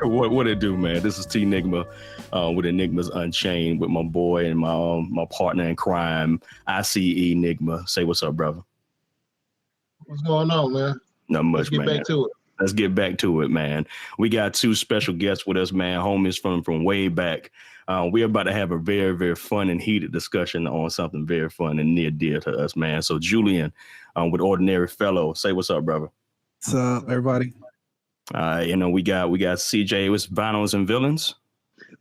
What it do, man? This is T Enigma with Enigma's UnChained with my boy and my partner in crime, ICE Enigma. Say what's up, brother. What's going on, man? Not much, man. Let's get back to it, man. We got two special guests with us, man. Homies from way back. We're about to have a very, very fun and heated discussion on something very fun and near dear to us, man. So Julian, with Ordinary Fellow, say what's up, brother. What's up, everybody? We got CJ with Vinyls and Villains.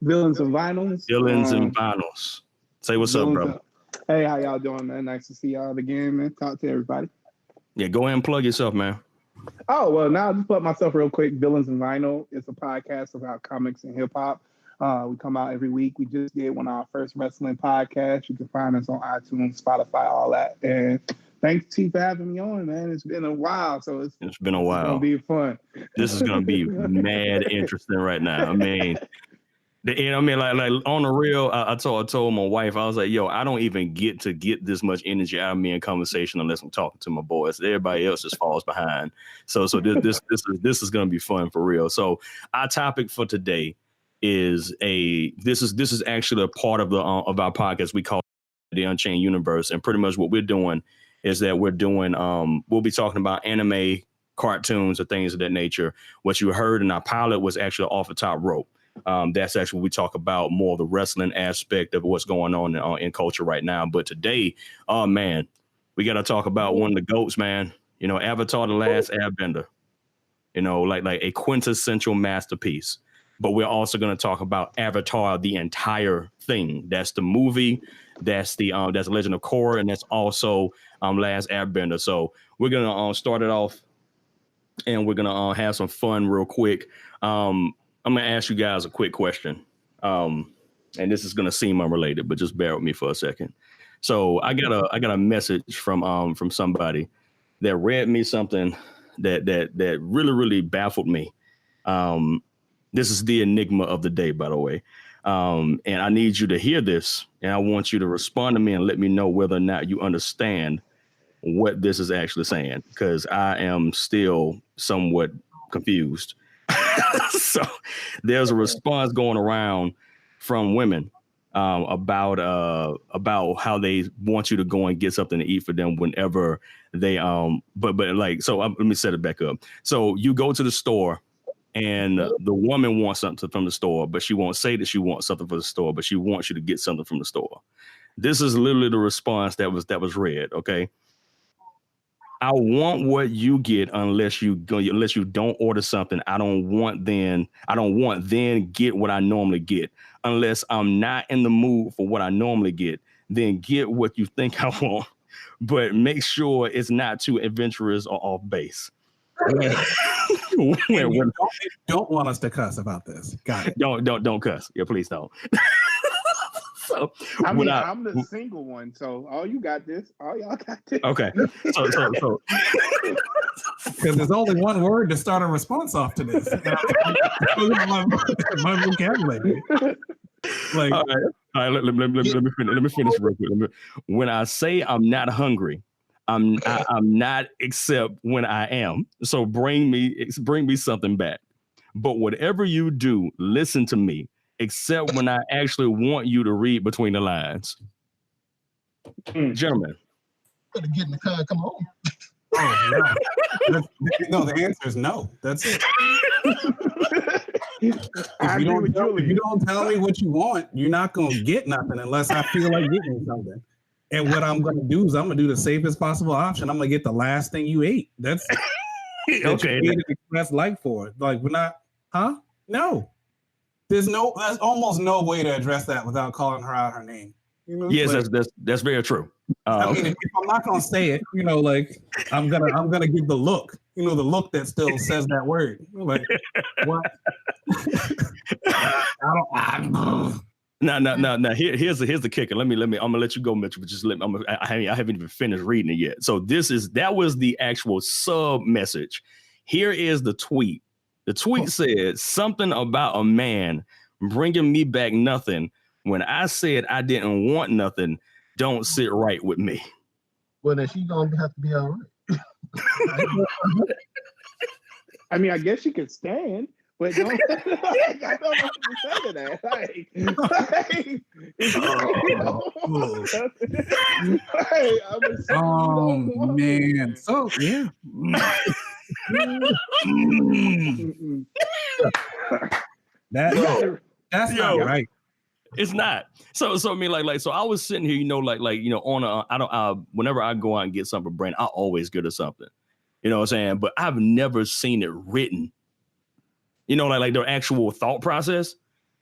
Villains and Vinyls. Villains and Vinyls. Say what's up, brother. Hey, how y'all doing, man? Nice to see y'all again, man. Talk to everybody. Yeah, go ahead and plug yourself, man. Oh, well, now I'll just plug myself real quick. Villains and Vinyl. It's a podcast about comics and hip hop. We come out every week. We just did one of our first wrestling podcasts. You can find us on iTunes, Spotify, all that. And thanks, T, for having me on, man. It's been a while, so it's been a while. It's gonna be fun. This is gonna be mad interesting right now. I mean, like on the real, I told my wife, I was like, yo, I don't even get to get this much energy out of me in conversation unless I'm talking to my boys. Everybody else just falls behind. So this is gonna be fun for real. So our topic for today is this is actually a part of our podcast we call the UnChained Universe, and pretty much what we're doing is that we'll be talking about anime, cartoons, or things of that nature. What you heard in our pilot was actually off the top rope. That's actually we talk about more of the wrestling aspect of what's going on in culture right now. But today, oh man, we got to talk about one of the GOATs, man. You know, Avatar: The Last Airbender. You know, like a quintessential masterpiece. But we're also going to talk about Avatar, the entire thing. That's the movie. That's that's Legend of Korra, and that's also Last Airbender. So we're gonna start it off, and we're gonna have some fun real quick. I'm gonna ask you guys a quick question, and this is gonna seem unrelated, but just bear with me for a second. So I got a message from somebody that read me something that really, really baffled me. This is the enigma of the day, by the way. And I need you to hear this, and I want you to respond to me and let me know whether or not you understand what this is actually saying, because I am still somewhat confused. So there's a response going around from women about how they want you to go and get something to eat for them whenever they let me set it back up. So you go to the store, and the woman wants something from the store, but she won't say that she wants something from the store, but she wants you to get something from the store. This is literally the response that was read. Okay. I want what you get unless you don't order something. I don't want then get what I normally get. Unless I'm not in the mood for what I normally get, then get what you think I want, but make sure it's not too adventurous or off base. You don't want us to cuss about this. Got it. Don't cuss. Yeah, please don't. So I'm the single one, so all y'all got this. Okay. So because there's only one word to start a response off to this. my vocabulary. Like, all right. Let me finish real quick. When I say I'm not hungry, I'm not except when I am. So bring me something back. But whatever you do, listen to me, except when I actually want you to read between the lines. Gentlemen. Better get in the car, come home. Oh, no, the answer is no. That's it. If you don't tell me what you want, you're not going to get nothing unless I feel like getting something. And what I'm going to do is I'm going to do the safest possible option. I'm going to get the last thing you ate. That's okay. That's like for it. Like we're not, huh? No. There's almost no way to address that without calling her out her name. You know, yes, like, that's very true. I mean, if I'm not gonna say it, like I'm gonna give the look, the look that still says that word. Like what? Now. Here's the kicker. Let me. I'm gonna let you go, Mitchell. But just I haven't even finished reading it yet. So that was the actual sub message. Here is the tweet. The tweet said something about a man bringing me back nothing when I said I didn't want nothing. Don't sit right with me. Well, then she's gonna have to be all right. I mean, I guess she could stand, but don't. I don't know what to say to that. Man. So yeah. That's not right. It's not. So I mean, so I was sitting here, on whenever I go out and get something for Brandon, I always get her something. You know what I'm saying? But I've never seen it written. Like the actual thought process.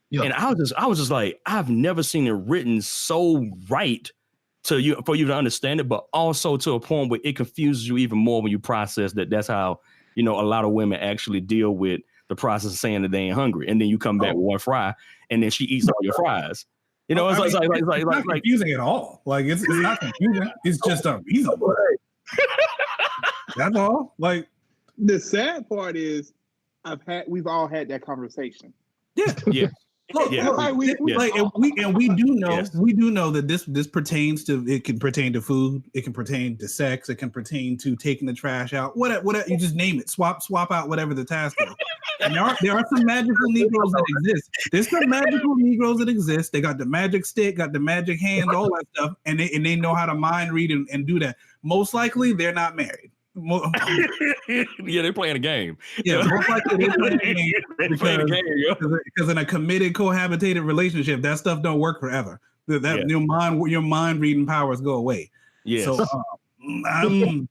Yeah. And I was just like, I've never seen it written so right for you to understand it, but also to a point where it confuses you even more when you process that. That's how, a lot of women actually deal with the process of saying that they ain't hungry. And then you come back with one fry and then she eats all your fries. It's not confusing at all. Like it's not confusing. It's just unreasonable. That's all. Like the sad part is we've all had that conversation. Yeah. Look, we do know that this pertains to, it can pertain to food, it can pertain to sex, it can pertain to taking the trash out, whatever you just name it, swap out whatever the task is. And there are some magical Negroes that exist. There's some magical Negroes that exist. They got the magic stick, got the magic hands, all that stuff, and they know how to mind read and do that. Most likely, they're not married. Yeah, they're playing a game. Yeah, most likely they're playing a game because in a committed, cohabitated relationship, that stuff don't work forever. Your mind reading powers go away. Yeah. So I didn't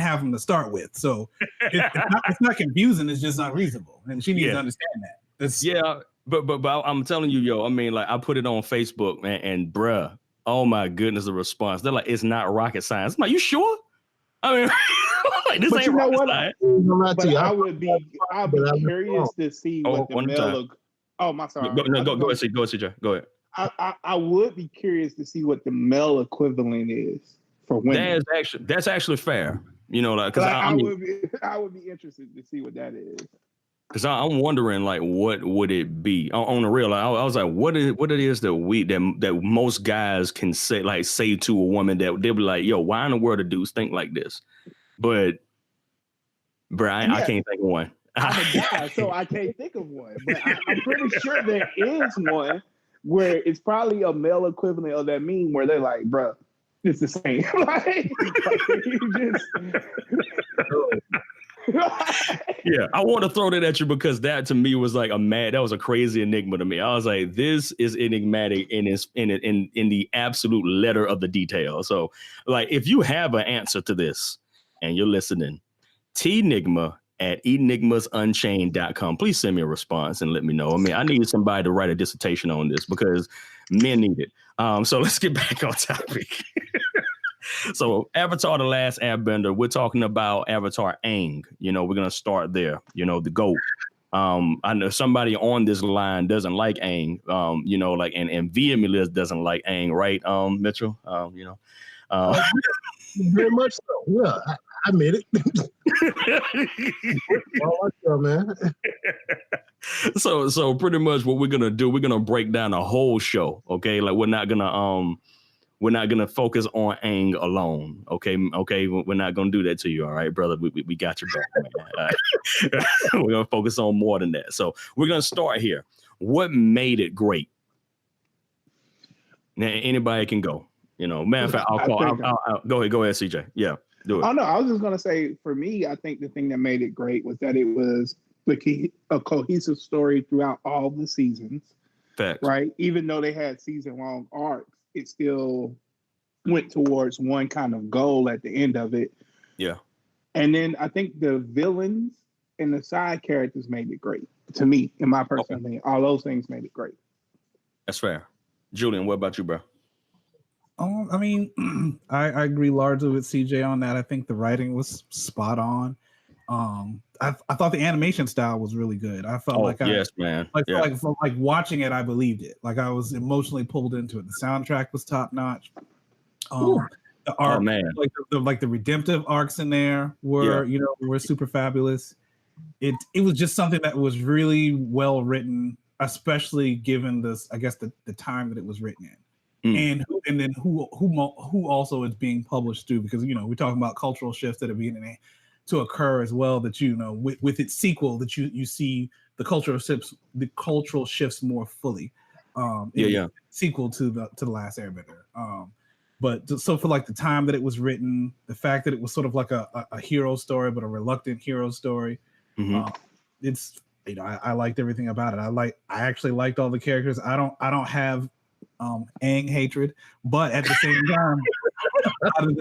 have them to start with, so it's not confusing. It's just not reasonable, and she needs to understand that. But I'm telling you, I mean, like I put it on Facebook, man, and bruh, oh my goodness, the response. They're like, it's not rocket science. I'm like, you sure? I mean, like, this ain't rocket science. But I'd be curious to see what the male. My sorry. Go ahead, CJ. Go ahead. I would be curious to see what the male equivalent is for women. That's actually fair. Because I would be interested to see what that is. Because I'm wondering, like, what would it be on the real? I was like, what it is that most guys can say to a woman that they'll be like, yo, why in the world do dudes think like this? But, bro, I can't think of one. I'm a guy, so I can't think of one. But I'm pretty sure there is one where it's probably a male equivalent of that meme where they're like, bro, it's the same. Yeah, I want to throw that at you because that to me was like that was a crazy enigma to me. I was like, this is enigmatic in the absolute letter of the detail. So, like, if you have an answer to this and you're listening, TNigma@enigmasunchained.com. Please send me a response and let me know. I mean, I need somebody to write a dissertation on this because men need it. So let's get back on topic. So Avatar: The Last Airbender, we're talking about Avatar Aang. We're going to start there, the GOAT. I know somebody on this line doesn't like Aang, and vehemently doesn't like Aang, right, Mitchell? Very much so. Yeah, I admit it. Man. So pretty much what we're going to do, we're going to break down the whole show, okay? Like we're not going to focus on Aang alone. Okay. We're not gonna do that to you. All right, brother. We got your back, man. All right. We're gonna focus on more than that. So we're gonna start here. What made it great? Now, anybody can go. Matter of fact, I'll go ahead, CJ. Yeah, do it. Oh no, I was just gonna say for me, I think the thing that made it great was that it was a cohesive story throughout all the seasons. Facts. Right, even though they had season-long arcs, it still went towards one kind of goal at the end of it. Yeah. And then I think the villains and the side characters made it great. To me, in my personal opinion, all those things made it great. That's fair. Julian, what about you, bro? I mean, I agree largely with CJ on that. I think the writing was spot on. I thought the animation style was really good. I felt yes, man. Like watching it, I believed it. Like I was emotionally pulled into it. The soundtrack was top notch. The arc, like the redemptive arcs in there were were super fabulous. It was just something that was really well written, especially given this, I guess, the time that it was written in, and then who also is being published through, because we're talking about cultural shifts that are beginning to occur as well. That with its sequel, that you see the cultural shifts more fully. Sequel to the Last Airbender. But so for like the time that it was written, the fact that it was sort of like a hero story, but a reluctant hero story. It's I liked everything about it. I actually liked all the characters. I don't have Aang hatred, but at the same time,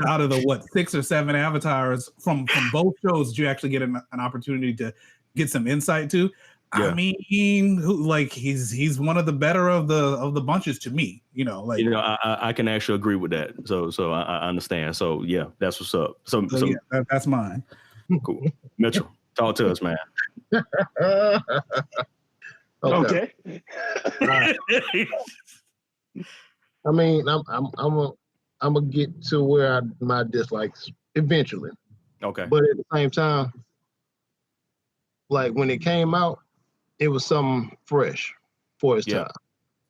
out of the what 6 or 7 avatars from both shows that you actually get an opportunity to get some insight to. Yeah. I mean, he's one of the better of the bunches to me. I can actually agree with that. So I understand. So yeah, that's what's up. So yeah, that's mine. Cool. Mitchell, talk to us, man. Okay. I mean, I'm gonna get to where my dislikes eventually. Okay. But at the same time, like when it came out, it was something fresh for its time.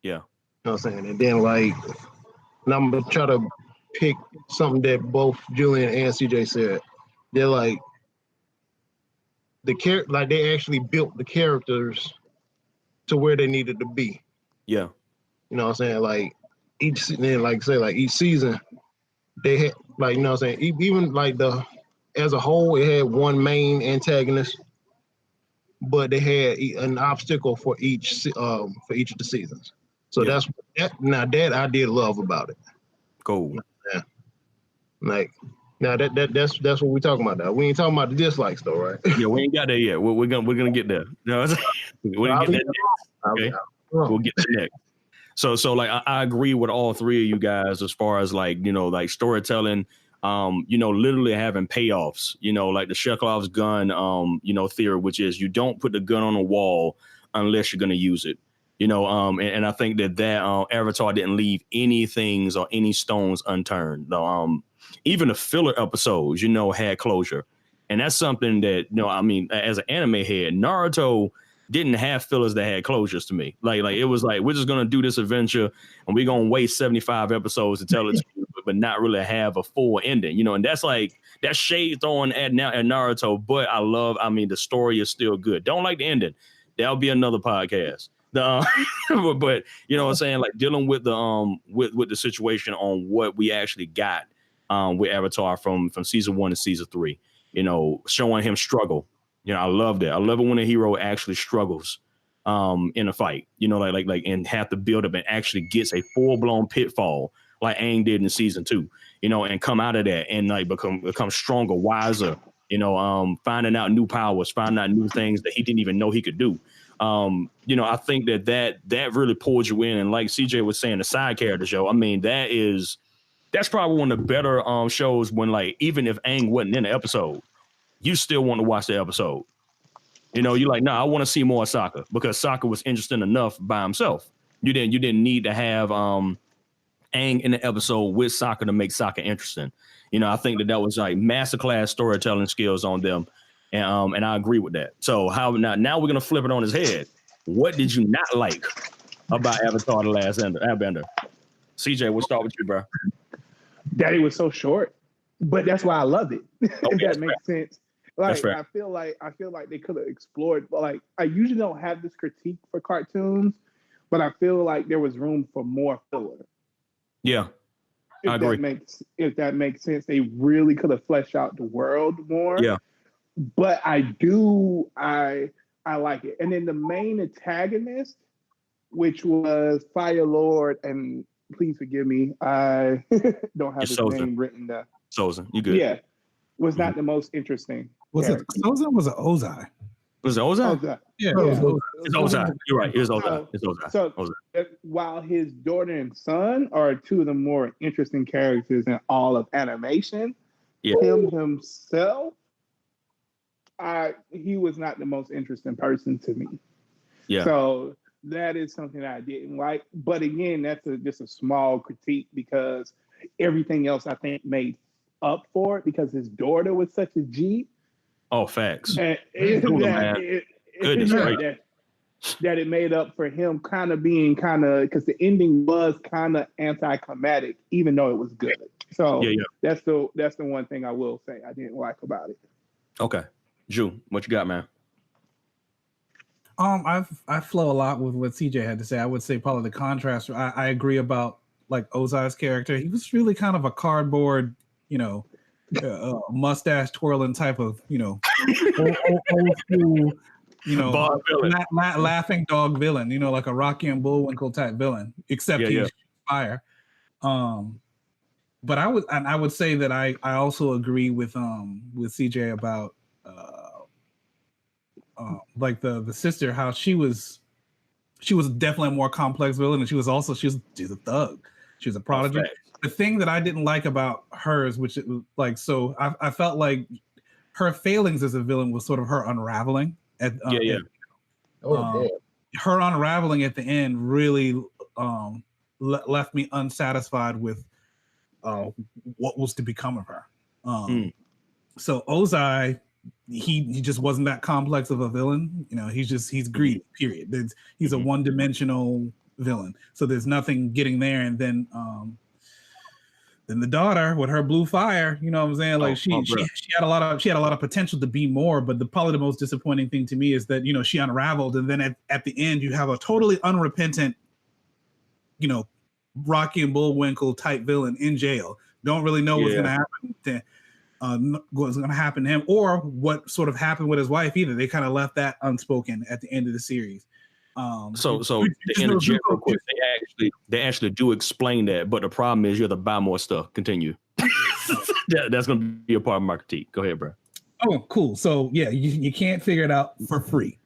Yeah. You know what I'm saying? And then and I'm gonna try to pick something that both Julian and CJ said. They're like they actually built the characters to where they needed to be. Yeah. You know what I'm saying? Like each season, they had you know what I'm saying, even as a whole, it had one main antagonist, but they had an obstacle for each of the seasons. So that's that I did love about it. Cool. Yeah. Now that's what we're talking about now. We ain't talking about the dislikes though, right? Yeah, we ain't got there yet. We're gonna get there. You know what I'm saying? We're gonna get that next. Okay. We'll get to next. So I agree with all three of you guys as far as storytelling, literally having payoffs, like the Chekhov's gun, theory, which is you don't put the gun on a wall unless you're going to use it, and I think that Avatar didn't leave any things or any stones unturned. Even the filler episodes, had closure. And that's something that, as an anime head, Naruto didn't have fillers that had closures to me. Like it was like, we're just going to do this adventure and we're going to waste 75 episodes to tell it to you, but not really have a full ending, and that's shade thrown at Naruto. But the story is still good. Don't like the ending. That'll be another podcast. But you know what I'm saying? Like dealing with the with the situation on what we actually got with Avatar from season 1 to season 3, showing him struggle. I love that. I love it when a hero actually struggles in a fight, and have to build up and actually gets a full blown pitfall like Aang did in season 2, and come out of that and become stronger, wiser, finding out new powers, finding out new things that he didn't even know he could do. I think that really pulled you in. And like CJ was saying, the side character show, that's probably one of the better shows when even if Aang wasn't in the episode, you still want to watch the episode. You're like, I want to see more Sokka because Sokka was interesting enough by himself. You didn't need to have Aang in the episode with Sokka to make Sokka interesting. I think that was like masterclass storytelling skills on them. And I agree with that. So now we're going to flip it on his head. What did you not like about Avatar: The Last Airbender? CJ, we'll start with you, bro. That it was so short, but that's why I loved it. If that makes sense. Like I feel like they could have explored. Like I usually don't have this critique for cartoons, but I feel like there was room for more filler. Yeah, I agree. If that makes sense, they really could have fleshed out the world more. Yeah, but I like it. And then the main antagonist, which was Fire Lord, and please forgive me, I don't have his name written down. Sozin, you good? Yeah, was not the most interesting. Was it Sozin? Was it Ozai? Was it Ozai? Ozai. Yeah, it's Ozai. You're right. It was Ozai. It's Ozai. So while his daughter and son are two of the more interesting characters in all of animation, him himself, he was not the most interesting person to me. Yeah. So that is something that I didn't like. But again, that's just a small critique because everything else I think made up for it because his daughter was such a G. Oh, facts. And that it made up for him kind of being because the ending was kind of anticlimactic, even though it was good. So that's the one thing I will say I didn't like about it. Okay. Ju, what you got, man? I flow a lot with what CJ had to say. I would say probably the contrast. I agree about like Ozai's character. He was really kind of a cardboard, mustache twirling type of, old school, laughing dog villain. Like a Rocky and Bullwinkle type villain, except he's fire. But I would say that I also agree with CJ about like the sister, how she was definitely a more complex villain, and she's a thug. She was a prodigy. The thing that I didn't like about hers, which it was like, so I felt like her failings as a villain was sort of her unraveling her unraveling at the end really left me unsatisfied with what was to become of her. So Ozai, he just wasn't that complex of a villain. He's greedy, period. He's a one-dimensional villain. So there's nothing getting there. And then the daughter with her blue fire, you know what I'm saying? Like she had a lot of potential to be more, but probably the most disappointing thing to me is that, she unraveled. And then at the end you have a totally unrepentant, Rocky and Bullwinkle type villain in jail. Don't really know what's going to happen to him or what sort of happened with his wife either. They kind of left that unspoken at the end of the series. So to interject real quick, they actually do explain that, but the problem is you have to buy more stuff. Continue. That's going to be a part of my critique. Go ahead, bro. Oh, cool. So yeah, you can't figure it out for free.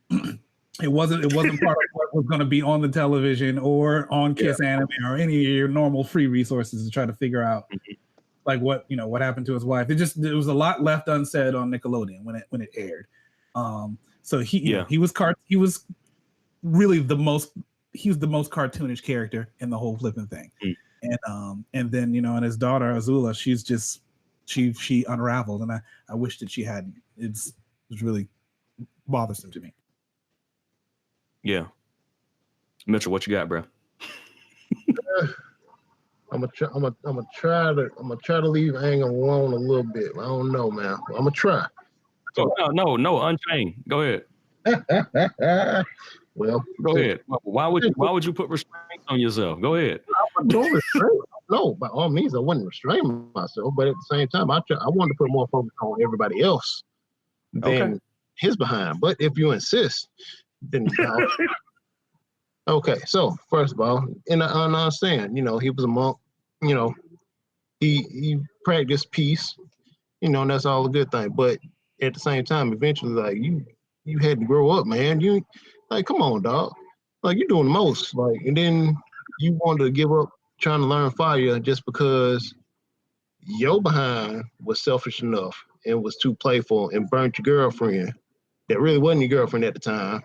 It wasn't part of what was going to be on the television or on Kiss Anime or any of your normal free resources to try to figure out like what happened to his wife. There was a lot left unsaid on Nickelodeon when it aired. So he was really the most cartoonish character in the whole flipping thing. And then and his daughter Azula, she unraveled, and I wish that she hadn't. It was really bothersome to me. Yeah. Mitchell, what you got, bro? I'm gonna try to leave Aang alone a little bit. I don't know, man. I'm gonna try. No, Unchained. Go ahead. Well, go ahead. Why would you put restraints on yourself? Go ahead. No, by all means, I wouldn't restrain myself, but at the same time, I wanted to put more focus on everybody else than his behind. But if you insist, then okay. So first of all, and I understand, he was a monk. He practiced peace. And that's all a good thing. But at the same time, eventually, like you had to grow up, man. You like, come on, dog. Like you're doing the most. Like, and then you wanted to give up trying to learn fire just because your behind was selfish enough and was too playful and burnt your girlfriend that really wasn't your girlfriend at the time.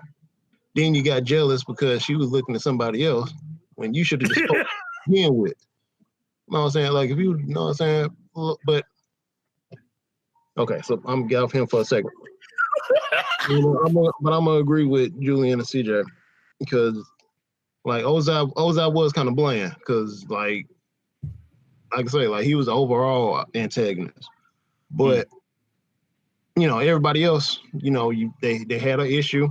Then you got jealous because she was looking at somebody else when you should have just spoken to begin with. You know what I'm saying? Like if you know what I'm saying, but okay, so I'm gonna get off him for a second. I'm gonna agree with Julian and CJ because like Ozai was kind of bland because like I say, like he was the overall antagonist, but everybody else, they had an issue.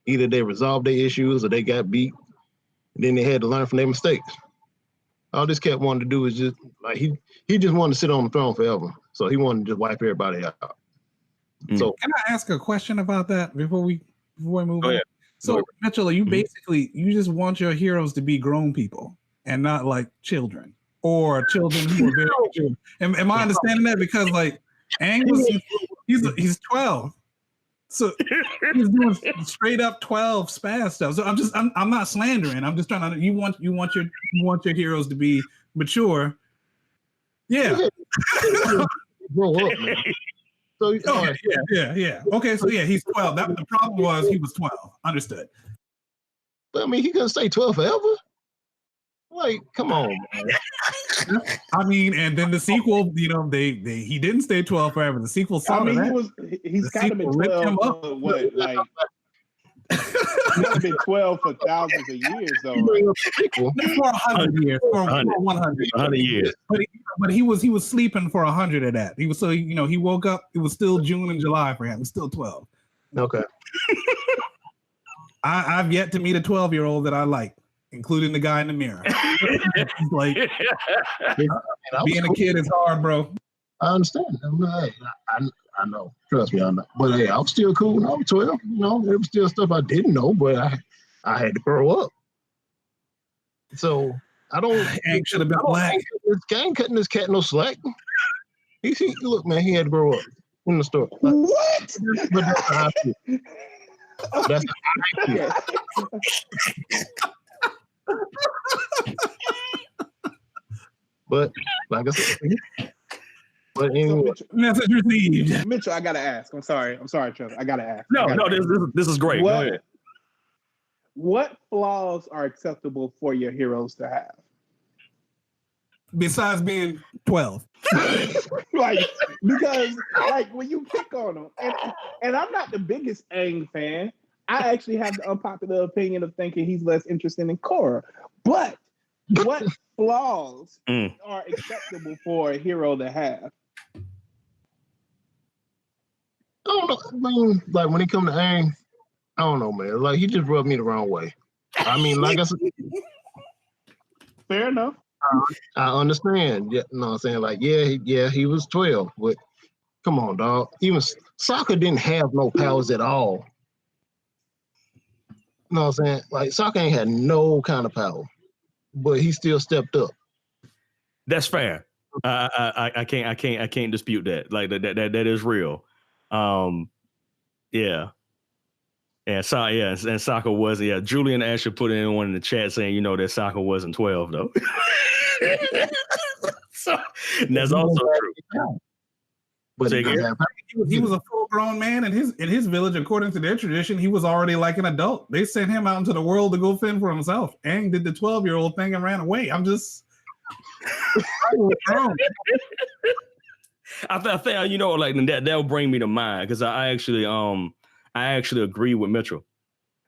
Either they resolved their issues or they got beat. And then they had to learn from their mistakes. All this cat wanted to do is just like he just wanted to sit on the throne forever. So he wanted to just wipe everybody out. So can I ask a question about that before we move on? Ahead. So Mitchell, you basically you just want your heroes to be grown people and not like children or children who are very mature. Am I understanding that? Because like Aang he's 12. So he's doing straight up 12 spaz stuff. So I'm not slandering. I'm just trying to you want your heroes to be mature. Yeah. Grow up, man. So Okay, yeah. Okay, so yeah, he's 12. The problem was he was 12. Understood. But I mean, he couldn't stay 12 forever. Like, come on, man. I mean, and then the sequel, he didn't stay 12 forever. The sequel saw he's kind of been 12 for what, like he's kind of been 12 for thousands of years though, right? For 100 years. For 100 years. But he was sleeping for 100 of that. He was he woke up, it was still June and July for him. It's still 12. Okay. I've yet to meet a 12-year-old that I like, including the guy in the mirror. Like, being a kid is hard, bro. I understand. I know. Trust me, I know. But hey, I was still cool when I was 12. There was still stuff I didn't know, but I had to grow up. So I don't. Hank should have been black. Ain't cutting this cat no slack. Look, man, he had to grow up in the store. What? But that's how I feel. That's how I feel. But like I said, but anyway, message received. Mitchell, I gotta ask. I'm sorry, Trevor. I gotta ask. No, this is great. Go ahead. What flaws are acceptable for your heroes to have? Besides being 12. Because when you pick on them, and I'm not the biggest Aang fan. I actually have the unpopular opinion of thinking he's less interesting than Korra. But what flaws are acceptable for a hero to have? I don't know. I mean, like when it comes to Aang, I don't know, man. Like he just rubbed me the wrong way. I mean, like I said, fair enough. I understand. Yeah, I'm saying? Like, he was 12, but come on, dog. Even Sokka didn't have no powers at all. You know what I'm saying? Like Sokka ain't had no kind of power, but he still stepped up. That's fair. I can't dispute that. Like that is real. Yeah. And Sokka wasn't. Julian Asher put in one in the chat saying, that Sokka wasn't 12 though. So that's also true. But he was a full-grown man in his village. According to their tradition, he was already like an adult. They sent him out into the world to go fend for himself. Aang did the 12-year-old thing and ran away. I'm just. I think that'll bring me to mind because I actually agree with Mitchell.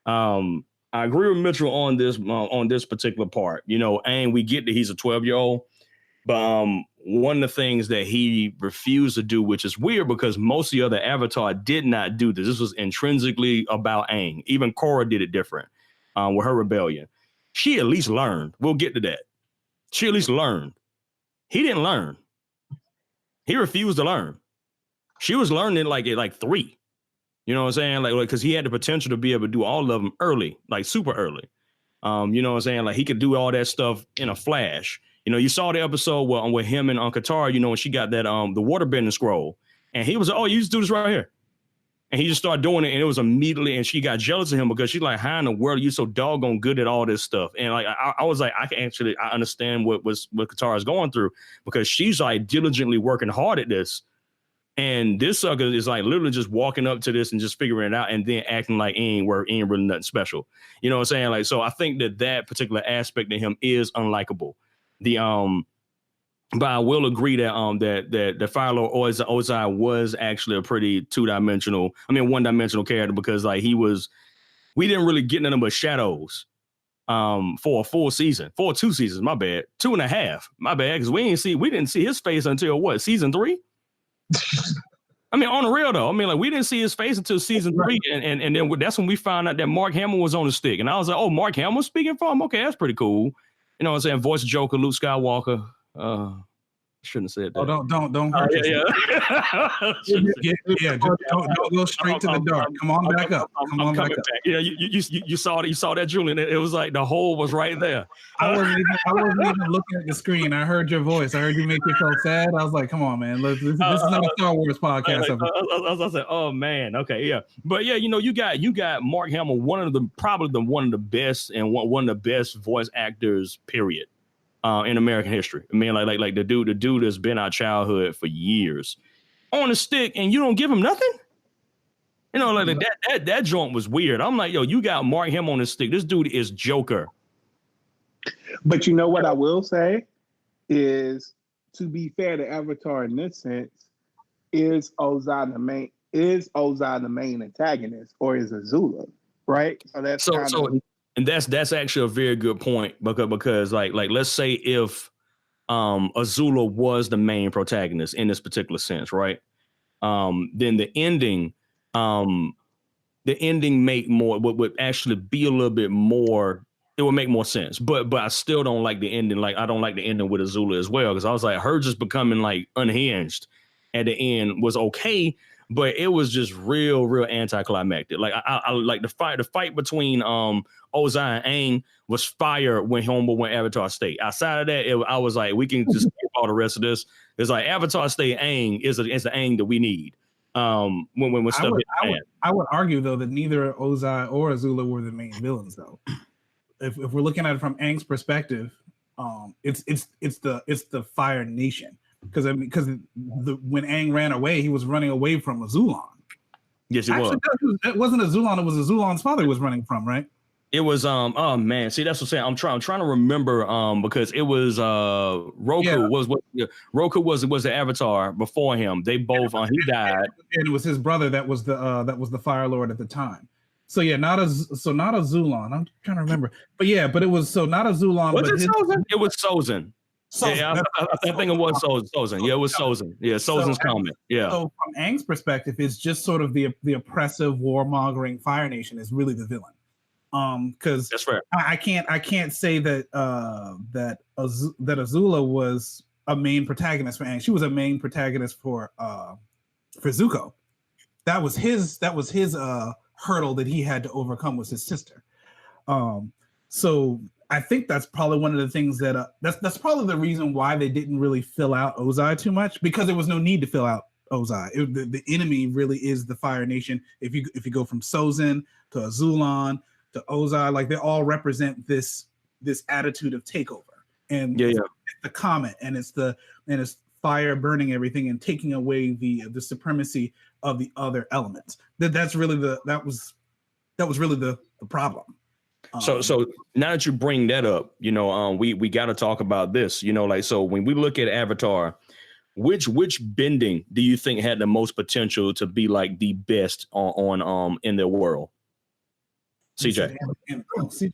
I agree with Mitchell on this particular part. Aang, we get that he's a 12-year-old, but one of the things that he refused to do, which is weird because most of the other Avatar did not do this. This was intrinsically about Aang. Even Korra did it different with her rebellion. She at least learned. We'll get to that. She at least learned. He didn't learn. He refused to learn. She was learning like 3. You know what I'm saying? Like, because he had the potential to be able to do all of them early, like super early. You know what I'm saying? Like he could do all that stuff in a flash. You saw the episode with him and Katara, when she got that the waterbending scroll. And he was like, oh, you just do this right here. And he just started doing it, and it was immediately, and she got jealous of him because she's like, how in the world are you so doggone good at all this stuff? And like I was like, I understand what Katara's going through because she's like diligently working hard at this. And this sucker is like literally just walking up to this and just figuring it out and then acting like he ain't really nothing special. You know what I'm saying? Like, so I think that particular aspect of him is unlikable. But I will agree that the Fire Lord Ozai was actually a pretty one-dimensional character because like we didn't really get nothing but shadows for a full season, for 2 seasons, my bad, 2.5, my bad, because we didn't see his face until what, season 3? I mean, on the real though, I mean, like we didn't see his face until season 3, and then that's when we found out that Mark Hamill was on the stick, and I was like, oh, Mark Hamill speaking for him? Okay, that's pretty cool. You know what I'm saying? Voice of Joker, Luke Skywalker. Shouldn't have said that. Oh, don't hurt yourself. Don't go straight to the dark. Come on back up. Come on back up. Yeah, you saw that, Julian. It was like the hole was right there. I wasn't even looking at the screen. I heard your voice. I heard you make you feel sad. I was like, come on, man. This is not a Star Wars podcast. I was like, oh man, okay, yeah. But yeah, you got Mark Hamill, probably one of the best and one of the best voice actors, period. In American history. I mean, like the dude has been our childhood for years. on a stick and you don't give him nothing? You know, like that joint was weird. I'm like, yo, you got Mark Hamill on his stick. This dude is Joker. But you know what I will say is, to be fair to Avatar in this sense, is Ozai the main antagonist, or is Azula, right? So that's and that's actually a very good point, because like let's say if Azula was the main protagonist in this particular sense, right? Then the ending make more would actually be a little bit more. It would make more sense, but I still don't like the ending. Like I don't like the ending with Azula as well, because I was like, her just becoming like unhinged at the end was okay, but it was just real anticlimactic. Like I like the fight between Ozai and Aang was fire when Homeboy went Avatar State. Outside of that, I was like, we can just skip all the rest of this. It's like Avatar State Aang is the Aang that we need. When stuff I would argue though that neither Ozai or Azula were the main villains though. If we're looking at it from Aang's perspective, it's the Fire Nation, because when Aang ran away, he was running away from Azulon. Yes, it was. It wasn't Azulon. It was Azulon's father he was running from, right? It was oh man, see that's what I'm saying. I'm trying to remember because it was Roku Roku was the Avatar before him. They both he died, and it was his brother that was the Fire Lord at the time. So yeah, not Azulon. I'm trying to remember, but it was not Azulon. Was it Sozin? It was Sozin. Yeah, I think it was Sozin. Yeah, it was Sozin. Yeah, Sozin's comment. Yeah. So from Aang's perspective, it's just sort of the oppressive, warmongering Fire Nation is really the villain. Because that's fair. I can't say that Azula was a main protagonist for Aang. She was a main protagonist for Zuko. That was his hurdle that he had to overcome, was his sister. So I think that's probably one of the things that that's probably the reason why they didn't really fill out Ozai too much, because there was no need to fill out Ozai. The enemy really is the Fire Nation. If you go from Sozin to Azulon to Ozai, like they all represent this attitude of takeover, and it's the comet, and it's fire burning everything and taking away the supremacy of the other elements. That was really the problem. So now that you bring that up, we got to talk about this. Like, so when we look at Avatar, which bending do you think had the most potential to be like the best on in their world? CJ.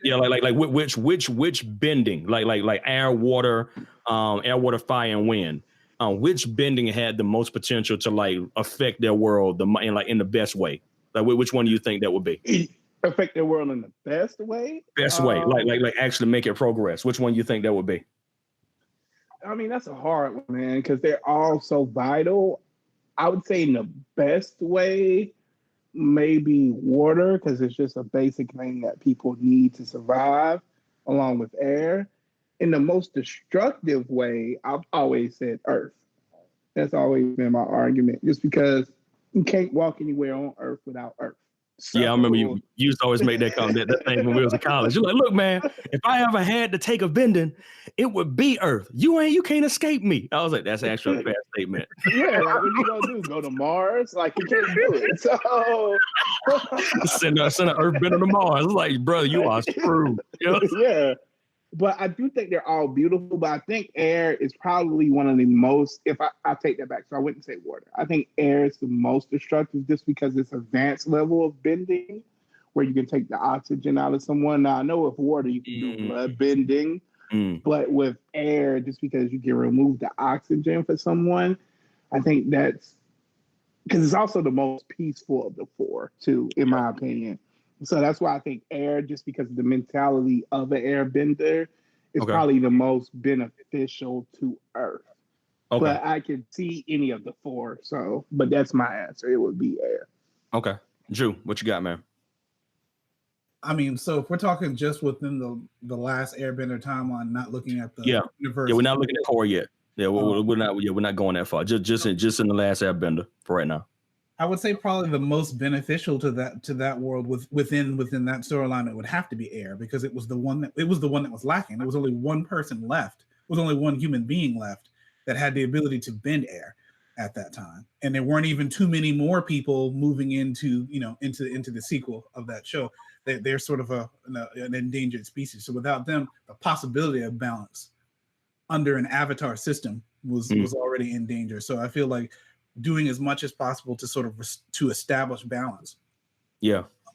Yeah, like which bending, like air, water, fire, and wind. Which bending had the most potential to like affect their world in the best way? Like which one do you think that would be? Affect their world in the best way? Best way, like actually make it progress. Which one do you think that would be? I mean, that's a hard one, man, because they're all so vital. I would say in the best way, maybe water, because it's just a basic thing that people need to survive, along with air. In the most destructive way, I've always said Earth. That's always been my argument, just because you can't walk anywhere on Earth without Earth. So, yeah, I remember you used to always make that comment, that thing when we was in college. You're like, look, man, if I ever had to take a bending, it would be Earth. You can't escape me. I was like, that's actually a fair statement. Yeah, like, what you gonna do? Go to Mars? Like, you can't do it. So send an Earth bender to Mars. It's like, brother, you are screwed. Yeah. But I do think they're all beautiful, but I think air is probably one of the most, if I take that back, so I wouldn't say water. I think air is the most destructive, just because it's advanced level of bending where you can take the oxygen out of someone. Now, I know with water you can do blood bending, but with air, just because you can remove the oxygen for someone, I think that's, because it's also the most peaceful of the four, too, in my opinion. So that's why I think air, just because of the mentality of an airbender, is probably the most beneficial to Earth. Okay. But I could see any of the four. So, but that's my answer. It would be air. Okay. Drew, what you got, man? I mean, so if we're talking just within the last airbender timeline, not looking at the universe. Yeah, we're not looking at core yet. Yeah, we're not. Yeah, we're not going that far. Just in the last airbender for right now. I would say probably the most beneficial to that world within that storyline, it would have to be air, because it was the one that was lacking. There was only one person left. There was only one human being left that had the ability to bend air, at that time, and there weren't even too many more people moving into the sequel of that show. They're sort of an endangered species. So without them, the possibility of balance under an avatar system was already in danger. So I feel like doing as much as possible to sort of to establish balance,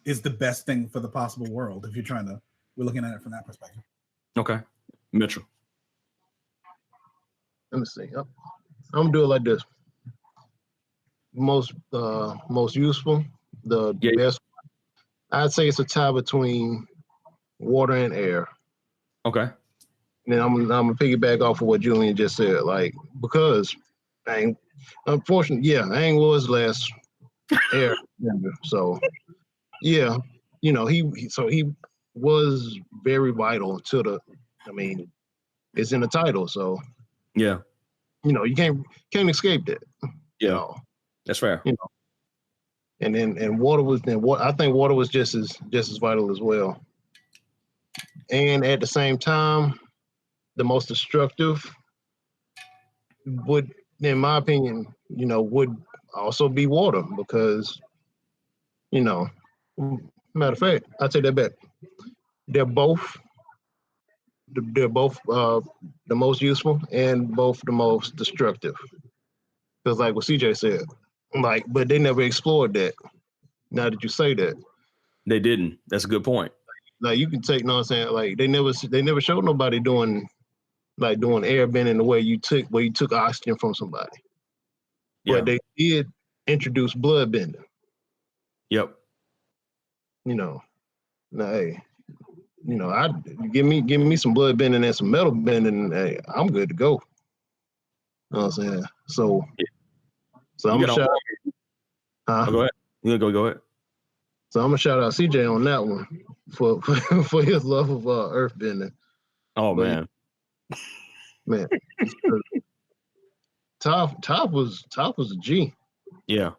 is the best thing for the possible world. If we're looking at it from that perspective. Okay, Mitchell. Let me see. I'm gonna do it like this. Most useful, the best. I'd say it's a tie between water and air. Okay. And then I'm gonna piggyback off of what Julian just said, like, because unfortunately, Aang was last air. So yeah, he was very vital to it's in the title, so you can't escape that. That's fair. And water was I think water was just as vital as well. And at the same time, the most destructive would, in my opinion, would also be water, because matter of fact, I take that back. They're both the most useful and both the most destructive. Because like what CJ said, but they never explored that. Now that you say that, they didn't. That's a good point. Like you can take, what I'm saying, like they never showed nobody doing airbending the way you took oxygen from somebody. But they did introduce blood bending. Yep. Now, hey, I give me some blood bending and some metal bending, and hey, I'm good to go. You know what I'm saying? So I'm gonna shout out. Go ahead. Yeah, go ahead. So I'm gonna shout out CJ on that one for his love of earth bending. Oh, but, man, Top was a G. Yeah.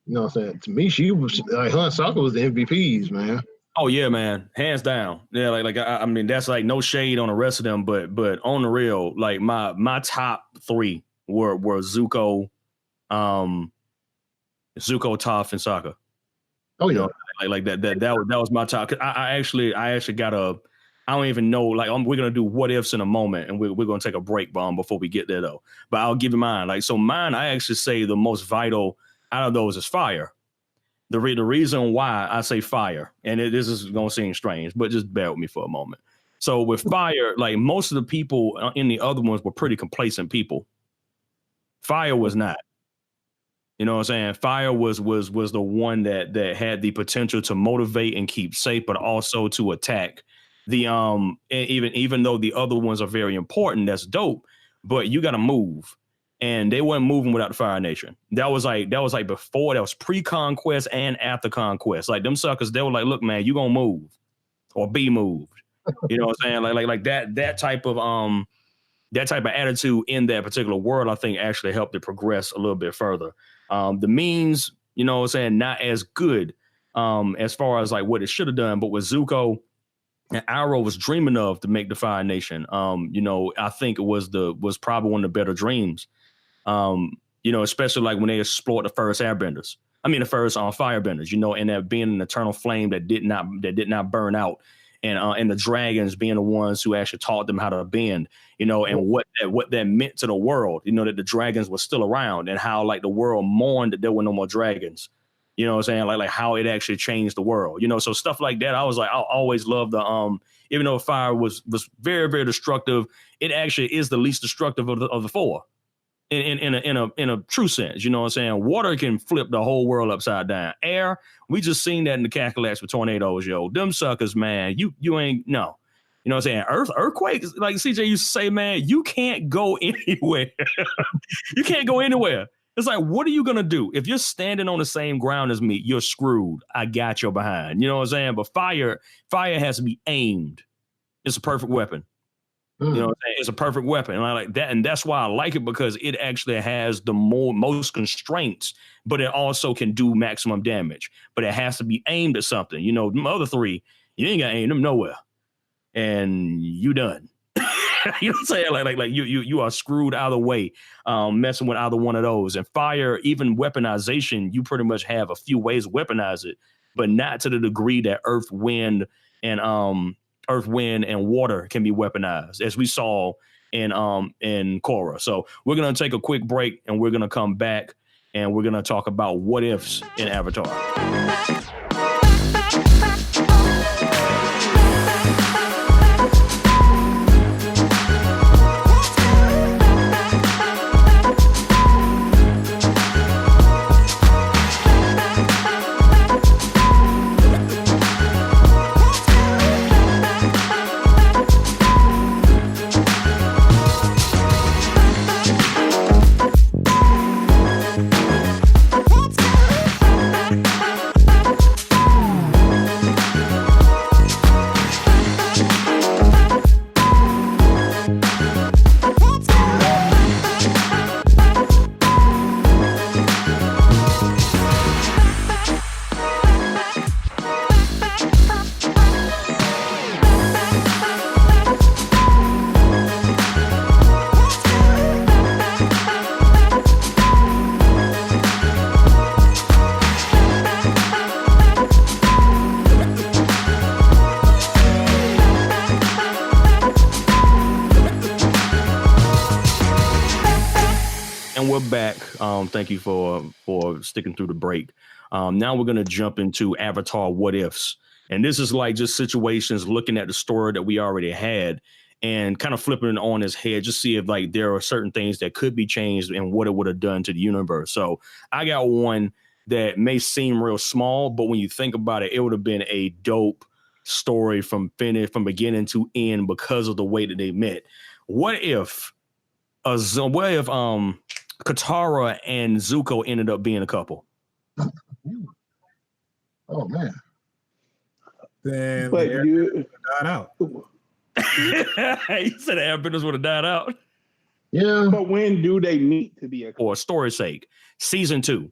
You know what I'm saying? To me, she was like Sokka was the MVPs, man. Oh yeah, man, hands down. Yeah, I mean that's like no shade on the rest of them, but on the real, like my top three were Zuko, Toph, and Sokka. Oh yeah, like that was my top. I actually got I don't even know. Like we're gonna do what ifs in a moment, and we're gonna take a break bomb before we get there though. But I'll give you mine. Like so, mine I actually say the most vital out of those is fire. The reason why I say fire, and this is gonna seem strange, but just bear with me for a moment. So with fire, like most of the people in the other ones were pretty complacent people. Fire was not. You know what I'm saying? Fire was the one that had the potential to motivate and keep safe, but also to attack. The even though the other ones are very important, that's dope, but you got to move, and they weren't moving without the Fire Nation. That was like before, that was pre-conquest and after conquest. Like them suckers, they were like, look, man, you gonna move or be moved. You know what I'm saying? Like that type of attitude in that particular world, I think actually helped it progress a little bit further. The means, you know what I'm saying, not as good as far as like what it should have done, but with Zuko and Arrow was dreaming of to make the Fire Nation. I think it was probably one of the better dreams. Especially like when they explored the first airbenders. I mean the first firebenders, and that being an eternal flame that did not burn out. And the dragons being the ones who actually taught them how to bend, and what that meant to the world, that the dragons were still around, and how like the world mourned that there were no more dragons. You know what I'm saying? Like how it actually changed the world. So stuff like that. I was like, I always loved the even though fire was very, very destructive, it actually is the least destructive of the four. In a true sense, you know what I'm saying? Water can flip the whole world upside down. Air, we just seen that in the Cacalax with tornadoes, yo. Them suckers, man, you ain't no. You know what I'm saying? Earthquakes, like CJ used to say, man, you can't go anywhere. You can't go anywhere. It's like, what are you gonna do if you're standing on the same ground as me? You're screwed. I got your behind. You know what I'm saying? But fire has to be aimed. It's a perfect weapon. You know what I'm saying? It's a perfect weapon. And I like that. And that's why I like it, because it actually has the most constraints, but it also can do maximum damage. But it has to be aimed at something. The other three, you ain't got to aim them nowhere. And you done. You know what I'm saying? Like you are screwed either way, messing with either one of those. And fire, even weaponization, you pretty much have a few ways to weaponize it, but not to the degree that earth, wind, and water can be weaponized, as we saw in Korra. So we're gonna take a quick break and we're gonna come back and we're gonna talk about what ifs in Avatar. We're back. Thank you for sticking through the break. Now we're going to jump into Avatar what ifs. And this is like just situations looking at the story that we already had and kind of flipping it on his head, just see if like there are certain things that could be changed and what it would have done to the universe. So I got one that may seem real small, but when you think about it, it would have been a dope story from beginning to end because of the way that they met. What if Katara and Zuko ended up being a couple? Oh man! Then But you died out. You said the Airbenders would have died out. Yeah. But when do they meet to be a couple? For story's sake, season 2,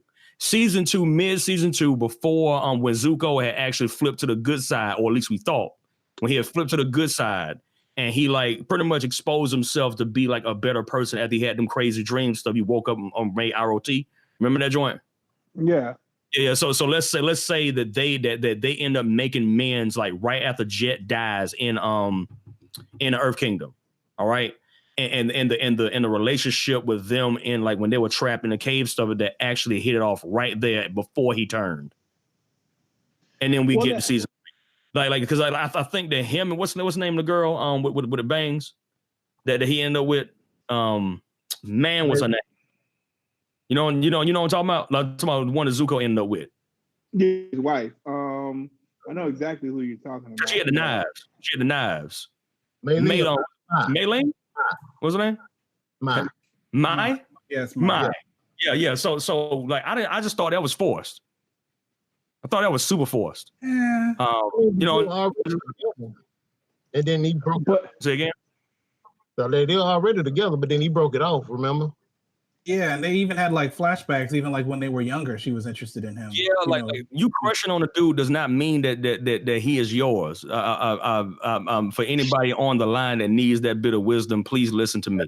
mid-season 2, before when Zuko had actually flipped to the good side, or at least we thought when he had flipped to the good side. And he like pretty much exposed himself to be like a better person after he had them crazy dreams stuff. He woke up and made ROT. Remember that joint? Yeah. Yeah. So let's say that they end up making men's like right after Jet dies in the Earth Kingdom. All right. And the relationship with them in like when they were trapped in the cave stuff that actually hit it off right there before he turned. And then we get to season. Like, because I think that him and what's the name of the girl with the bangs that he ended up with man, what's her name? You know what I'm talking about? Like, I'm talking about the one that Zuko ended up with. Yeah, his wife. I know exactly who you're talking about. She had the knives. Maylene? What's her name? Mai? Yes, Mai. Yeah. So like I just thought that was forced. I thought that was super forced. Yeah. And then he broke it. Say again? So they were already together, but then he broke it off, remember? Yeah, and they even had like flashbacks, even like when they were younger, she was interested in him. Yeah, like you crushing on a dude does not mean that he is yours. For anybody on the line that needs that bit of wisdom, please listen to me.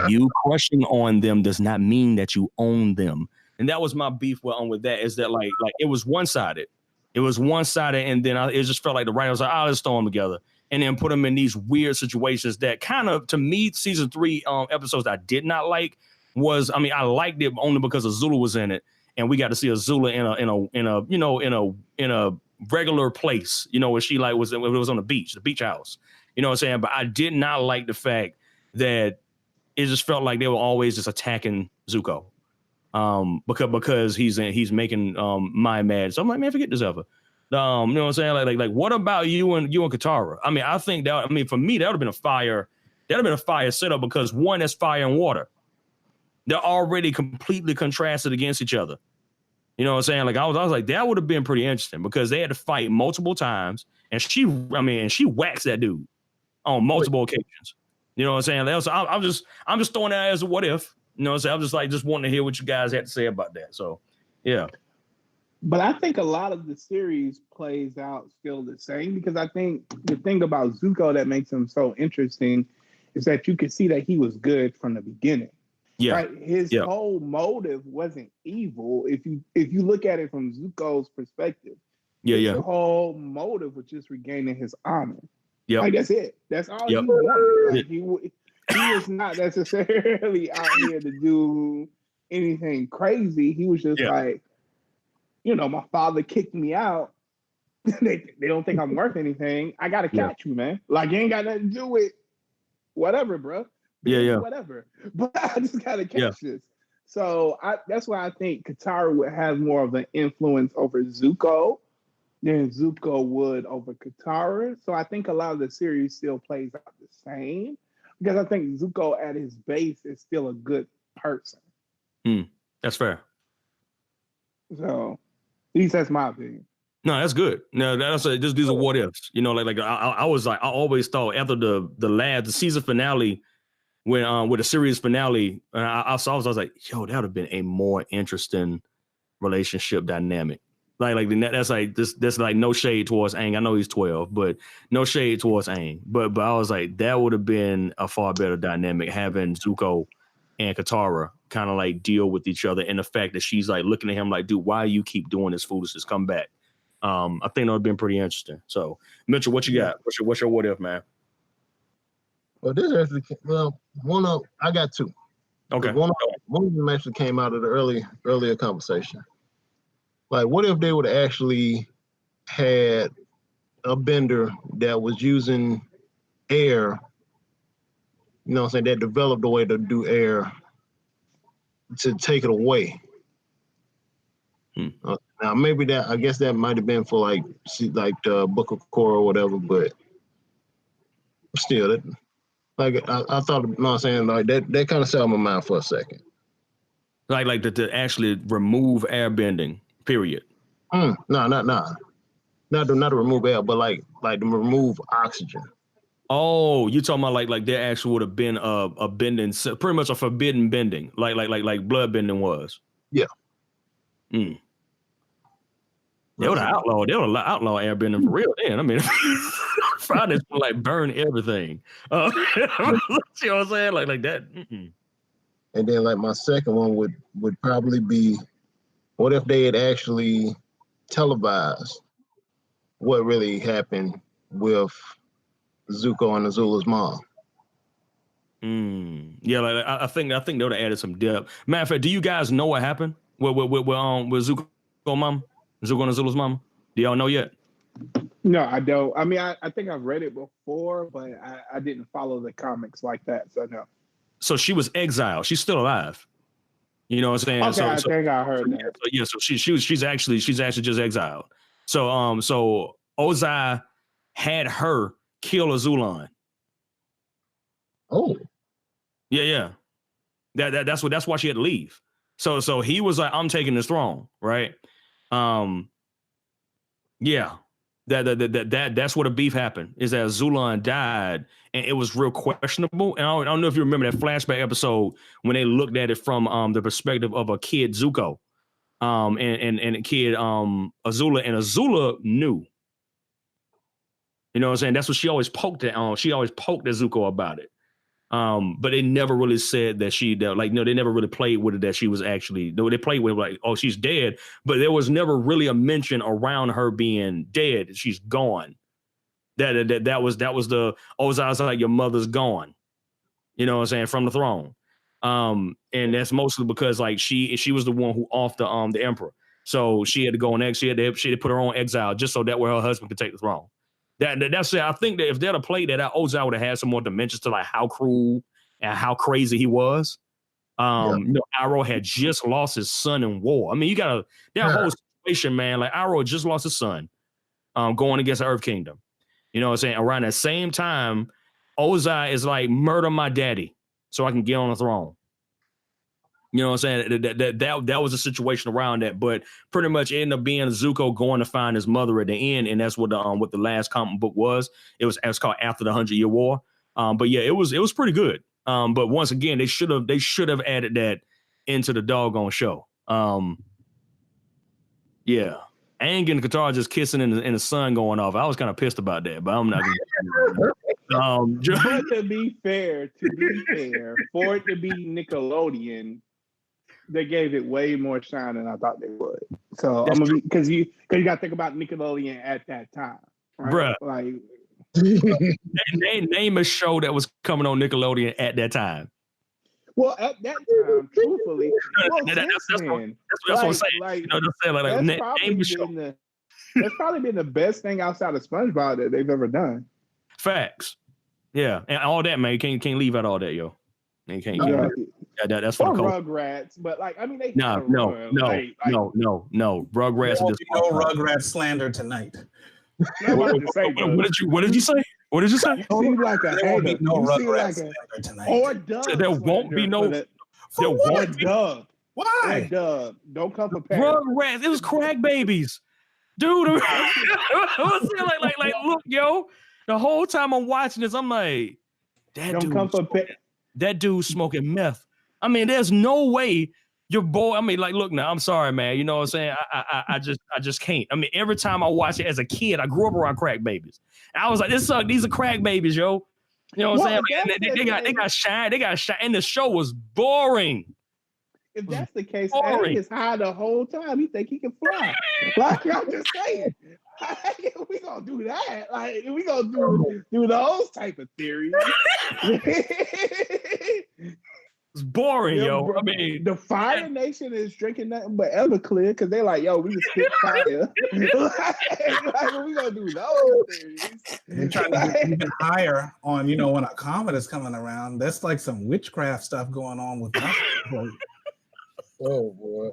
You crushing on them does not mean that you own them. And that was my beef with that, is that like it was one-sided. It was one-sided, and then it just felt like the writer was like, let's throw them together. And then put them in these weird situations that kind of, to me, season 3 episodes I did not like was, I liked it only because Azula was in it, and we got to see Azula in a regular place, where she like was on the beach house. You know what I'm saying? But I did not like the fact that it just felt like they were always just attacking Zuko. Because he's making Mai mad. So I'm like, man, forget this ever. You know what I'm saying? Like what about you and Katara? I think that, for me, that would have been a fire. That would have been a fire setup, because one, that's fire and water. They're already completely contrasted against each other. You know what I'm saying? Like I was like, that would have been pretty interesting, because they had to fight multiple times, and she waxed that dude on multiple occasions. You know what I'm saying? So I'm just throwing that as a what if. You know what I'm saying? I'm just wanting to hear what you guys had to say about that. So, yeah. But I think a lot of the series plays out still the same, because I think the thing about Zuko that makes him so interesting is that you could see that he was good from the beginning. Yeah. Right? His whole motive wasn't evil. If you look at it from Zuko's perspective, his whole motive was just regaining his honor. Yeah. Like that's it. That's all he wanted. Like he was not necessarily out here to do anything crazy. He was just like, my father kicked me out. they don't think I'm worth anything. I gotta catch you, man. Like you ain't got nothing to do with whatever, bro. Whatever. But I just gotta catch this. So that's why I think Katara would have more of an influence over Zuko than Zuko would over Katara. So I think a lot of the series still plays out the same because I think Zuko at his base is still a good person. That's fair. So at least that's my opinion. No, that's good. No, these are what ifs. I was like, I always thought after the season finale, when with the series finale, I was like, yo, that would have been a more interesting relationship dynamic. That's like no shade towards Aang. I know he's 12, but no shade towards Aang. But I was like, that would have been a far better dynamic having Zuko and Katara kind of like deal with each other, and the fact that she's like looking at him like, dude, why you keep doing this foolishness? Come back. I think that would have been pretty interesting. So, Mitchell, what you got? What's your what if, man? Well, this actually, I got two. Okay. One of them actually came out of the earlier conversation. Like, what if they would have actually had a bender that was using air, that developed a way to do air to take it away? Now, maybe I guess that might have been for like the Book of Korra or whatever, but still, I thought, like that kind of set my mind for a second. Like to actually remove airbending, period. No. Not to remove air, but like to remove oxygen. Oh, you talking about like there actually would have been a bending, pretty much a forbidden bending, like blood bending was. Yeah. They would outlaw airbending for real. Then I mean, Fridays would like burn everything. You know what I'm saying? Like that. And then like my second one would probably be, what if they had actually televised what really happened with Zuko and Azula's mom? Yeah, like I think they would have added some depth. Matter of fact, do you guys know what happened with Zuko mom? Zuko and Azula's mom? Do y'all know yet? No, I don't. I mean, I think I've read it before, but I didn't follow the comics like that, so no. So she was exiled. She's still alive. You know what I'm saying? Okay, I think I heard that. So she's actually just exiled. So Ozai had her kill Azulan. Oh. Yeah. That's why she had to leave. So he was like, I'm taking this throne, right? Yeah. That's where the beef happened, is that Azulan died, and it was real questionable. And I don't know if you remember that flashback episode when they looked at it from the perspective of a kid Zuko, and a kid Azula, and Azula knew. You know what I'm saying? That's what she always poked at. She always poked at Zuko about it. But they never really said that they never really played with it that she was actually, they played with it like, oh, she's dead, but there was never really a mention around her being dead. She's gone. That was the Ozai's like, your mother's gone. You know what I'm saying? From the throne. And that's mostly because like she was the one who offed the emperor. So she had to go on exile. She had to put her own exile just so that way her husband could take the throne. That's it. I think that if they'd have played that, Ozai would have had some more dimensions to like how cruel and how crazy he was. Iroh had just lost his son in war. I mean, you got that whole situation, man. Like Iroh just lost his son, going against the Earth Kingdom. You know what I'm saying? Around that same time, Ozai is like, murder my daddy so I can get on the throne. You know what I'm saying? That was a situation around that, but pretty much it ended up being Zuko going to find his mother at the end, and that's what the last comic book was. It was called After the 100-Year War. But yeah, it was pretty good. But once again, they should have added that into the doggone show. Yeah, Aang and Katara just kissing in the sun going off. I was kind of pissed about that, but I'm not gonna But to be fair, for it to be Nickelodeon, they gave it way more shine than I thought they would. So I'm gonna be because you got to think about Nickelodeon at that time, right? Bruh. Like, name a show that was coming on Nickelodeon at that time. well, at that time, truthfully, that's what I'm saying. Like, you know what I'm saying? Name a show. That's probably been the best thing outside of SpongeBob that they've ever done. Facts. Yeah, and all that, man. You can't leave out all that, yo. You can't. That's for or the Rugrats, but like, I mean, they no. Rugrats. No Rugrats slander tonight. What did you say? What did you say? You seem like a there won't be no Rugrats slander tonight. Or Doug. There won't be no. There won't be Doug. Why? Doug. Don't come prepared. Rugrats. It was crack babies, dude. I was saying, like, look, yo. The whole time I'm watching this, I'm like, that dude's smoking meth. I mean, there's no way your boy. I mean, like, look now. I'm sorry, man. You know what I'm saying? I just can't. I mean, every time I watch it as a kid, I grew up around crack babies. I was like, this sucks. These are crack babies, yo. You know what I'm saying? Like, they got shine. They got shine. And the show was boring. If that's the case, Eddie is high the whole time. He think he can fly. Like, I'm just saying. We gonna do that. Like, we gonna do those type of theories. It's boring, yo. I mean, the Fire Nation is drinking nothing but Everclear because they're like, yo, we just spit fire. like, we gonna do those theories. They're trying to get even higher on, when a comet is coming around. That's like some witchcraft stuff going on with that. Oh boy.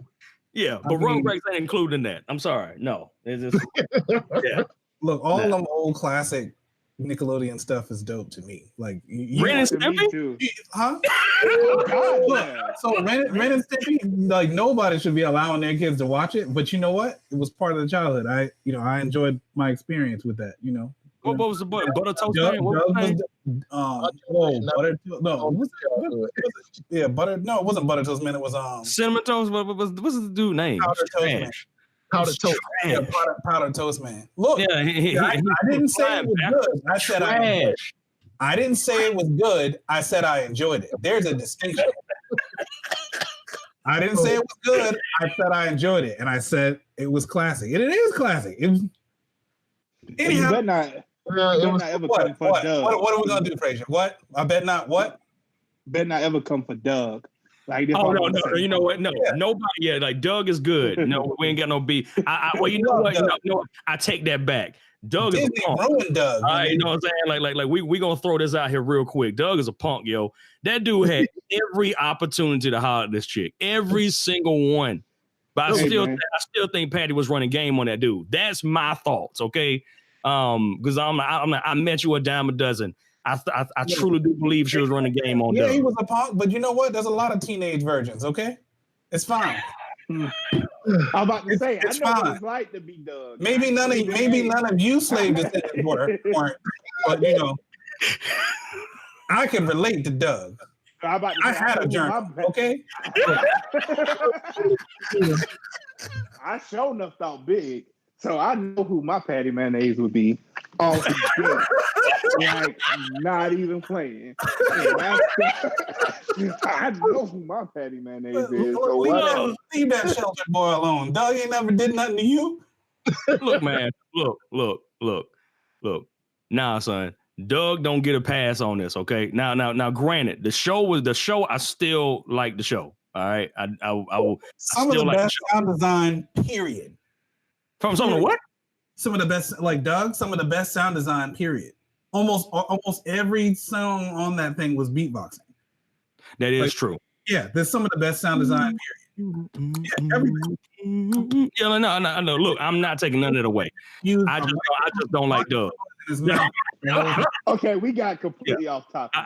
Yeah, but Rugrats ain't included in that. I'm sorry. No. It's just, yeah. Look, all them old classic Nickelodeon stuff is dope to me. Like, Ren and Stimpy? Huh? God, look, so Ren and Stimpy, like, nobody should be allowing their kids to watch it. But you know what? It was part of the childhood. I enjoyed my experience with that. What was the butter toast? Man? What was butter. No, it wasn't butter toast, man. It was cinnamon toast. What's the dude's name? Powder toast, man. Powder toast. Yeah, powder toast, man. Look, yeah, I didn't say it was good. I said I didn't say it was good. I said I enjoyed it. There's a distinction. I didn't say it was good. I said I enjoyed it, and I said it was classic. And it is classic. Anyhow, you better not ever come for Doug. What are we gonna do, Frazier? What? I bet not. What? Better not ever come for Doug. Like, no. You know what? No, nobody. Yeah, like Doug is good. No, we ain't got no beef. Well, you know what? No, I take that back. Doug is a punk. Doug. You know what I'm saying? Like we gonna throw this out here real quick. Doug is a punk, yo. That dude had every opportunity to holler at this chick, every single one. But I still think Patty was running game on that dude. That's my thoughts, okay? Because I met you a dime a dozen. I truly do believe she was running game on Doug. Yeah, he was a punk, but you know what? There's a lot of teenage virgins, okay? It's fine. I'm about to say, I know what it's like to be Doug. Maybe none of you slave descendants weren't, but I can relate to Doug. I had a journey, okay? I sure enough thought big, so I know who my Patty mayonnaise would be. Like, not even playing. I know who my Patty mayonnaise is. So leave that sheltered boy alone. Doug ain't never did nothing to you. Look, man. Look. Nah, son. Doug don't get a pass on this, okay? Now. Granted, the show. I still like the show. All right, I will. Some of the best sound design. Period. From some of the what? Some of the best, like Doug. Some of the best sound design. Period. Almost every song on that thing was beatboxing. That is true. Yeah, there's some of the best sound design. Period. Yeah, everything. Yeah, no. Look, I'm not taking none of it away. I just don't like Doug. Okay, we got completely off topic.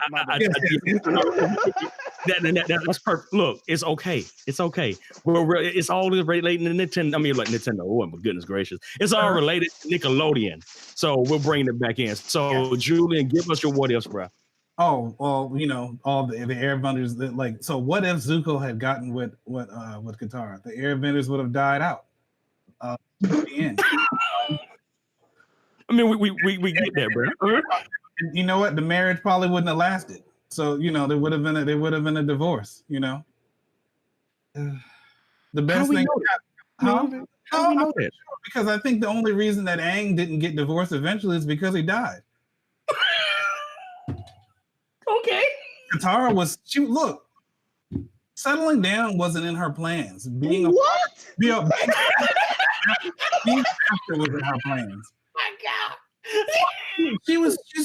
That's perfect. Look, it's okay. It's all related to Nintendo. I mean, like Nintendo. Oh my goodness gracious! It's all related to Nickelodeon. So we'll bring it back in. So Julian, give us your what ifs, bro. Oh well, all the Airbenders that like. So what if Zuko had gotten with Katara? The Airbenders would have died out. At the end. I mean, we get that, bro. you know what? The marriage probably wouldn't have lasted. So there would have been a divorce. The best thing. How do we know that? Because I think the only reason that Aang didn't get divorced eventually is because he died. Okay. Katara look, settling down wasn't in her plans. Being after was in her plans. My God.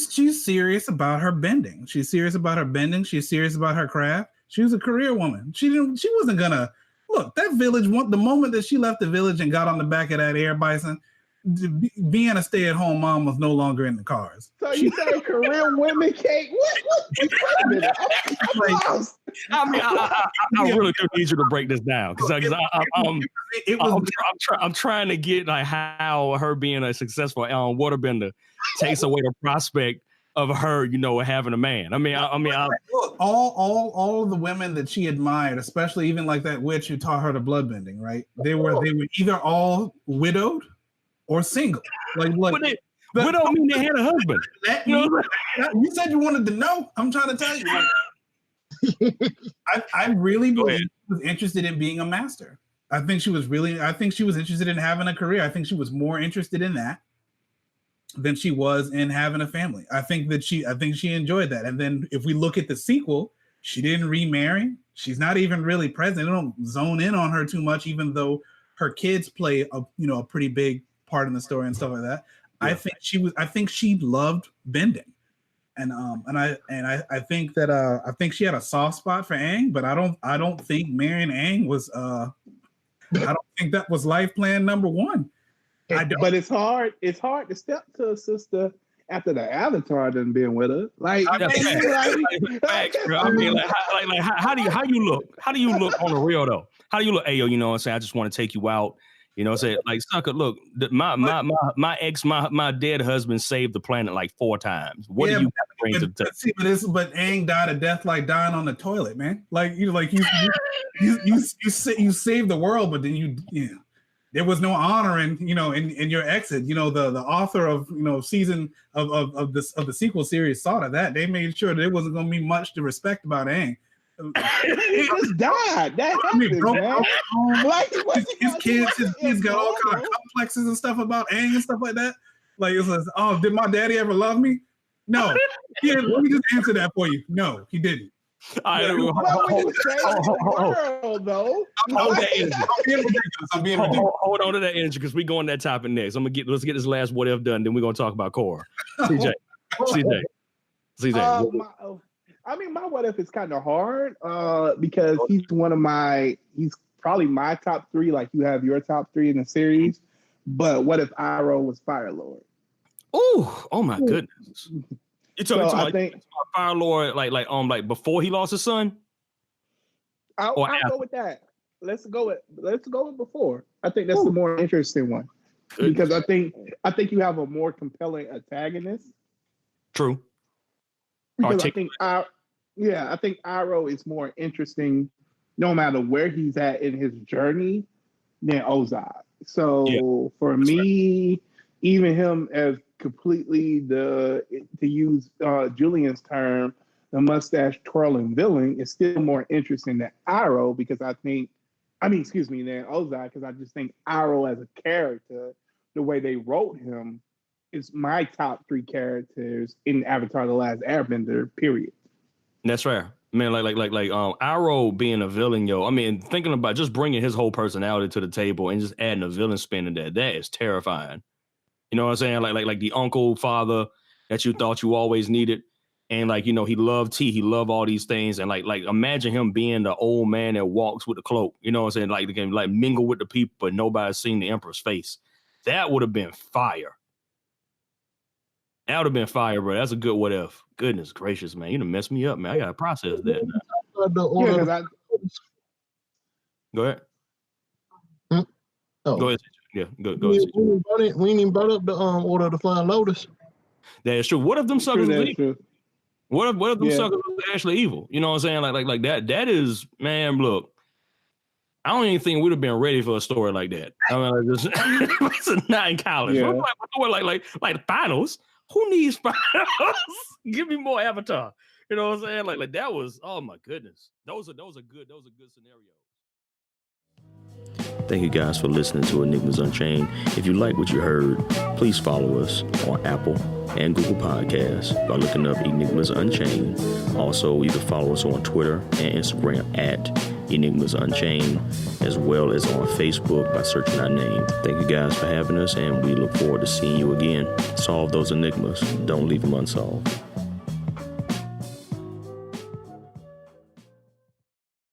She's serious about her bending. She's serious about her bending. She's serious about her craft. She was a career woman. She wasn't gonna look that village. The moment that she left the village and got on the back of that air bison, being a stay-at-home mom was no longer in the cards. So you say career women can't? What? I really do need you to break this down because I'm trying to get like how her being a successful waterbender takes away the prospect of her, having a man. Look, all of the women that she admired, especially even like that witch who taught her the bloodbending, right? They were either all widowed or single. Widow mean they had a husband. You said you wanted to know. I'm trying to tell you. I really believe she was interested in being a master. I think she was interested in having a career. I think she was more interested in that than she was in having a family. I think she enjoyed that. And then if we look at the sequel, she didn't remarry. She's not even really present. They don't zone in on her too much, even though her kids play a pretty big part in the story and stuff like that. Yeah. I think she loved bending. And I think that she had a soft spot for Aang, but I don't think marrying Aang was I don't think that was life plan number one. But it's hard to step to a sister after the Avatar done been with her. How do you look? How do you look on the real though? How do you look? Hey, yo, what I'm saying? I just want to take you out. Say like sucker. Look, my ex, my dead husband saved the planet like 4 times. What do you have to bring to the But Aang died a death like dying on the toilet, man. You saved the world, but then there was no honor in your exit. The author of season of the sequel series saw to that. They made sure that there wasn't going to be much to respect about Aang. He just died. That happened, man. His kids got all kind of complexes and stuff about Aang and stuff like that. Like it was, did my daddy ever love me? No. Let me just answer that for you. No, he didn't. Hold on to that energy because we go on that topic next. Let's get this last what if done, then we're gonna talk about Korra. CJ. My what if is kind of hard because he's he's probably my top 3, like you have your top 3 in the series. But what if Iroh was Fire Lord? Oh my goodness. You talking about Fire Lord like before he lost his son? I'll go with that. Let's go with before. I think that's the more interesting one. Goodness. Because I think you have a more compelling antagonist. True. Because I think Iroh is more interesting no matter where he's at in his journey than Ozai. So for me, even him as completely to use Julian's term, the mustache twirling villain is still more interesting than Iroh than Ozai, because I just think Iroh as a character, the way they wrote him, is my top 3 characters in Avatar: The Last Airbender, period. That's fair. Man, like Iroh being a villain, thinking about just bringing his whole personality to the table and just adding a villain spin to that is terrifying. You know what I'm saying? Like the uncle, father that you thought you always needed. And he loved tea. He loved all these things. And like imagine him being the old man that walks with the cloak. You know what I'm saying? Like they can mingle with the people, but nobody's seen the Emperor's face. That would have been fire. That would have been fire, bro. That's a good what if. Goodness gracious, man. You done messed me up, man. I gotta process that. Go ahead. Go ahead. Yeah, go ahead. We ain't even brought up the Order of the Flying Lotus. That is true. What if them suckers are evil? What if them suckers are actually evil? You know what I'm saying? Like that. That is, man. Look, I don't even think we'd have been ready for a story like that. I mean, it's not in college. Yeah. Like the finals. Who needs spiders? Give me more Avatar. You know what I'm saying? Like that was, oh my goodness. Those are good scenarios. Thank you guys for listening to Enigmas Unchained. If you like what you heard, please follow us on Apple and Google Podcasts by looking up Enigmas Unchained. Also, you can follow us on Twitter and Instagram at Enigmas Unchained, as well as on Facebook by searching our name. Thank you guys for having us, and we look forward to seeing you again. Solve those enigmas. Don't leave them unsolved.